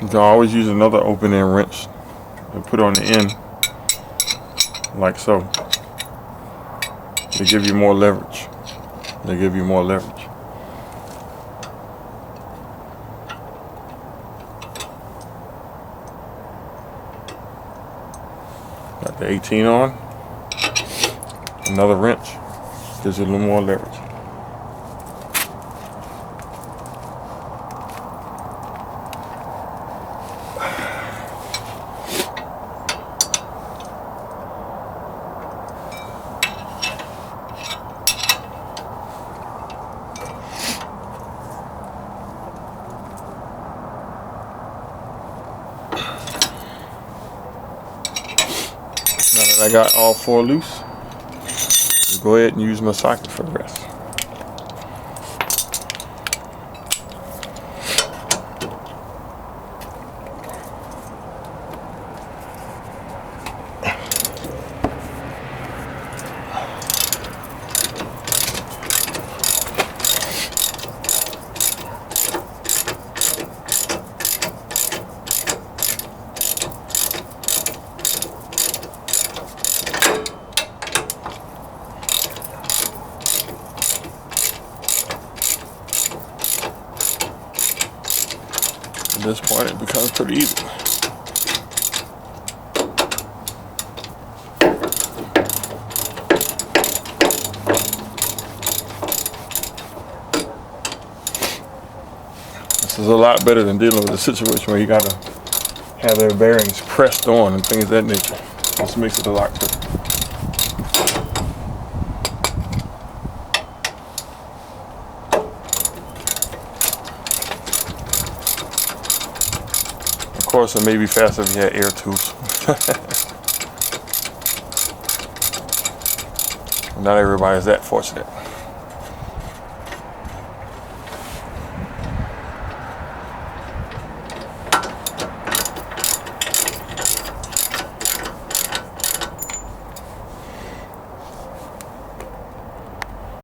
You can always use another open end wrench and put on the end like so. They give you more leverage. They give you more leverage. Got the 18 on. Another wrench gives you a little more leverage. Now that I got all four loose, I'll go ahead and use my socket for the rest. At this point, it becomes pretty easy. This is a lot better than dealing with a situation where you gotta have their bearings pressed on and things of that nature. This makes it a lot quicker. Of course, it may be faster if you had air tools. Not everybody is that fortunate.